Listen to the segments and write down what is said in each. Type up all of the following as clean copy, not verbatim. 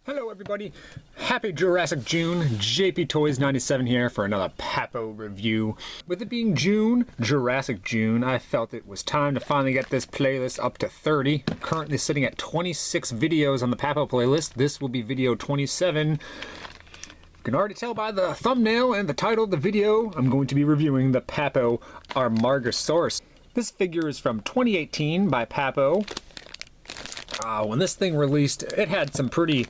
Hello everybody, happy Jurassic June, JP Toys 97 here for another Papo review. With it being June, Jurassic June, I felt it was time to finally get this playlist up to 30. I'm currently sitting at 26 videos on the Papo playlist. This will be video 27. You can already tell by the thumbnail and the title of the video, I'm going to be reviewing the Papo Amargasaurus. This figure is from 2018 by Papo. When this thing released, it had some pretty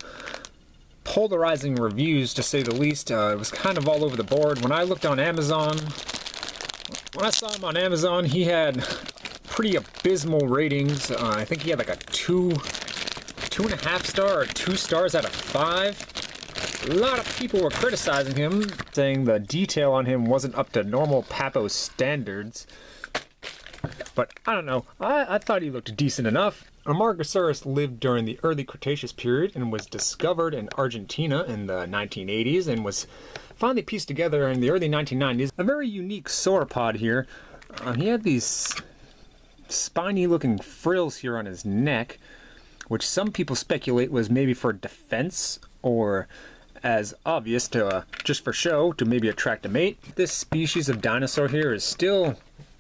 polarizing reviews, to say the least. It was kind of all over the board. When I looked on Amazon, when I saw him on Amazon, he had pretty abysmal ratings. I think he had like a 2.5 star or 2 stars out of 5. A lot of people were criticizing him, saying the detail on him wasn't up to normal Papo standards. But I don't know, I thought he looked decent enough. Amargasaurus lived during the early Cretaceous period and was discovered in Argentina in the 1980s and was finally pieced together in the early 1990s. A very unique sauropod here. He had these spiny looking frills here on his neck, which some people speculate was maybe for defense or as obvious to just for show to maybe attract a mate. This species of dinosaur here is still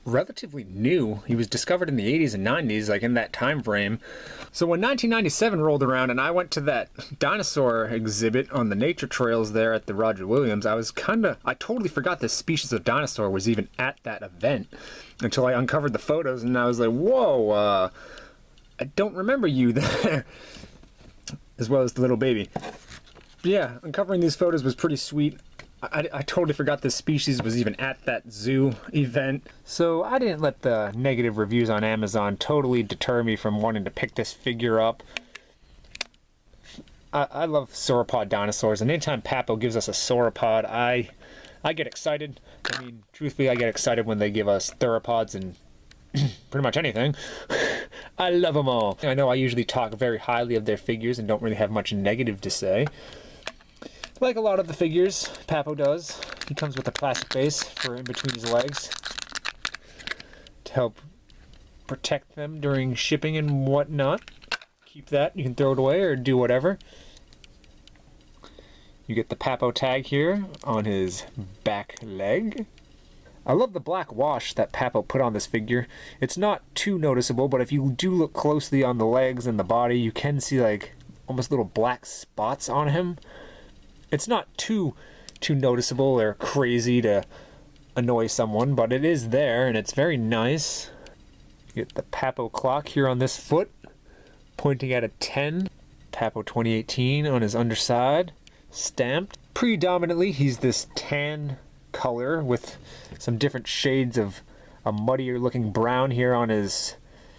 relatively new. He was discovered in the 80s and 90s, like in that time frame. So when 1997 rolled around and I went to that dinosaur exhibit on the nature trails there at the Roger Williams, I totally forgot this species of dinosaur was even at that event until I uncovered the photos, and I was like, whoa, I don't remember you there. As well as the little baby. But yeah, uncovering these photos was pretty sweet. I totally forgot this species was even at that zoo event. So I didn't let the negative reviews on Amazon totally deter me from wanting to pick this figure up. I love sauropod dinosaurs, and anytime Papo gives us a sauropod, I get excited. I mean, truthfully, I get excited when they give us theropods and pretty much anything. I love them all. I know I usually talk very highly of their figures and don't really have much negative to say. Like a lot of the figures, Papo does. He comes with a plastic base for in between his legs to help protect them during shipping and whatnot. Keep that, you can throw it away or do whatever. You get the Papo tag here on his back leg. I love the black wash that Papo put on this figure. It's not too noticeable, but if you do look closely on the legs and the body, you can see like almost little black spots on him. It's not too noticeable or crazy to annoy someone, but it is there and it's very nice. You get the Papo clock here on this foot, pointing at a 10. Papo 2018 on his underside, stamped. Predominantly, he's this tan color with some different shades of a muddier looking brown here on his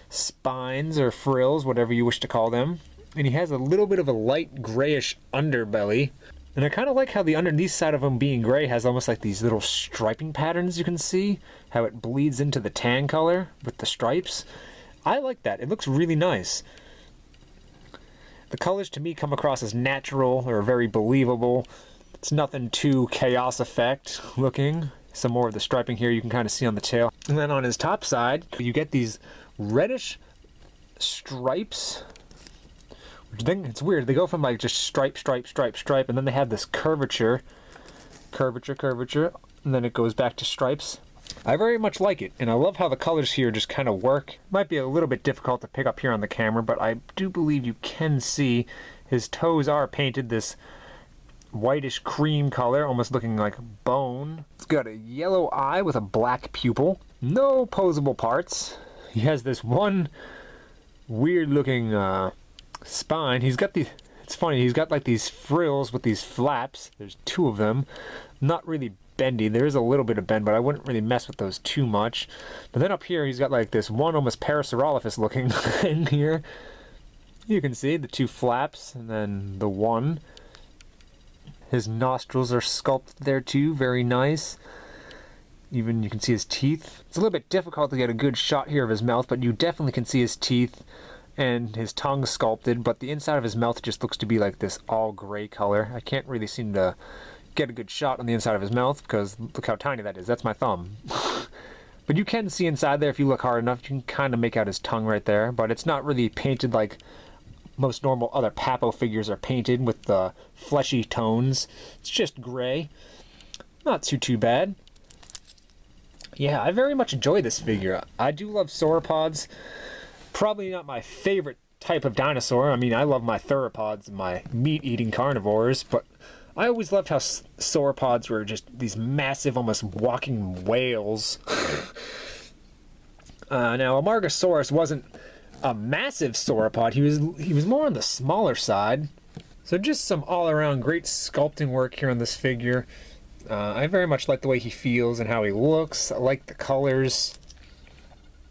spines or frills, whatever you wish to call them. And he has a little bit of a light grayish underbelly. And I kind of like how the underneath side of him being gray has almost like these little striping patterns you can see. How it bleeds into the tan color with the stripes. I like that. It looks really nice. The colors to me come across as natural or very believable. It's nothing too chaos effect looking. Some more of the striping here you can kind of see on the tail. And then on his top side, you get these reddish stripes. Which then it's weird. They go from like just stripe, stripe, stripe, stripe, and then they have this curvature, and then it goes back to stripes. I very much like it, and I love how the colors here just kind of work. Might be a little bit difficult to pick up here on the camera, but I do believe you can see his toes are painted this whitish cream color, almost looking like bone. It's got a yellow eye with a black pupil. No posable parts. He has this one weird looking spine. He's got it's funny, he's got like these frills with these flaps. There's 2 of them. Not really bendy. There is a little bit of bend, but I wouldn't really mess with those too much. But then up here, he's got like this one almost Parasaurolophus looking thing here. You can see the two flaps, and then the one. His nostrils are sculpted there too, very nice. Even you can see his teeth. It's a little bit difficult to get a good shot here of his mouth, but you definitely can see his teeth and his tongue sculpted, but the inside of his mouth just looks to be like this all gray color. I can't really seem to get a good shot on the inside of his mouth because look how tiny that is. That's my thumb. But you can see inside there if you look hard enough. You can kind of make out his tongue right there, but it's not really painted like most normal other Papo figures are painted with the fleshy tones. It's just gray. Not too bad. Yeah, I very much enjoy this figure. I do love sauropods. Probably not my favorite type of dinosaur. I mean, I love my theropods and my meat-eating carnivores, but I always loved how sauropods were just these massive, almost walking whales. Now, Amargasaurus wasn't a massive sauropod. He was more on the smaller side. So just some all-around great sculpting work here on this figure. I very much like the way he feels and how he looks. I like the colors.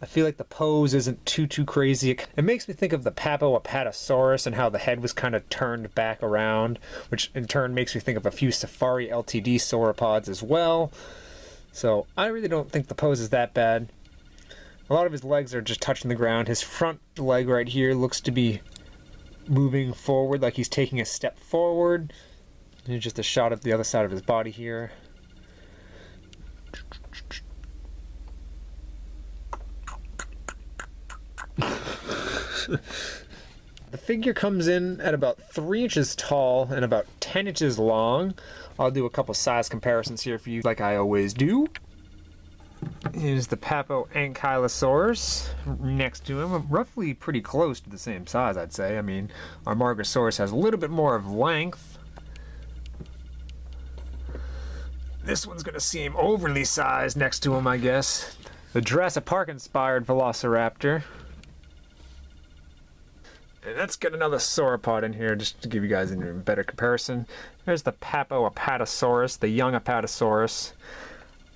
I feel like the pose isn't too crazy. It makes me think of the Papo Apatosaurus and how the head was kind of turned back around, which in turn makes me think of a few Safari LTD sauropods as well. So I really don't think the pose is that bad. A lot of his legs are just touching the ground. His front leg right here looks to be moving forward, like he's taking a step forward. Here's just a shot of the other side of his body here. The figure comes in at about 3 inches tall and about 10 inches long. I'll do a couple size comparisons here for you like I always do. Here's the Papo Ankylosaurus next to him, roughly pretty close to the same size, I'd say. I mean, our Amargasaurus has a little bit more of length. This one's going to seem overly sized next to him, I guess. The Jurassic Park inspired Velociraptor. And let's get another sauropod in here just to give you guys a better comparison. There's the Papo Apatosaurus, the young Apatosaurus.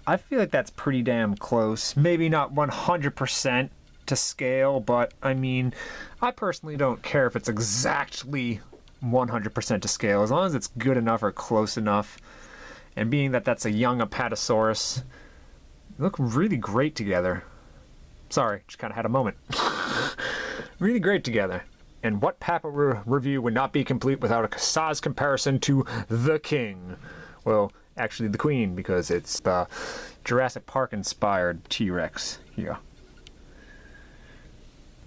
I feel like that's pretty damn close. Maybe not 100% to scale, but I mean, I personally don't care if it's exactly 100% to scale, as long as it's good enough or close enough. And being that that's a young Apatosaurus, they look really great together. Sorry, just kind of had a moment. Really great together. And what Papo review would not be complete without a size comparison to the King? Well, actually the Queen, because it's the Jurassic Park inspired T-Rex here.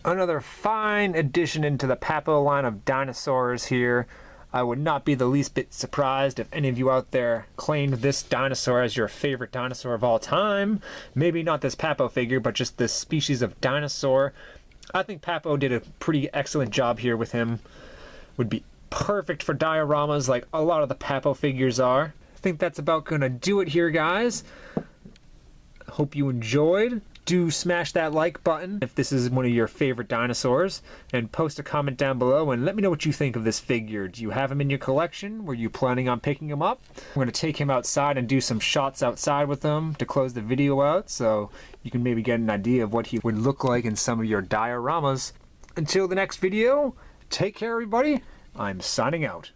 Another fine addition into the Papo line of dinosaurs here. I would not be the least bit surprised if any of you out there claimed this dinosaur as your favorite dinosaur of all time. Maybe not this Papo figure, but just this species of dinosaur. I think Papo did a pretty excellent job here with him. Would be perfect for dioramas like a lot of the Papo figures are. I think that's about gonna do it here, guys. Hope you enjoyed. Do smash that like button if this is one of your favorite dinosaurs, and post a comment down below and let me know what you think of this figure. Do you have him in your collection? Were you planning on picking him up? I'm gonna take him outside and do some shots outside with him to close the video out, so you can maybe get an idea of what he would look like in some of your dioramas. Until the next video, take care everybody. I'm signing out.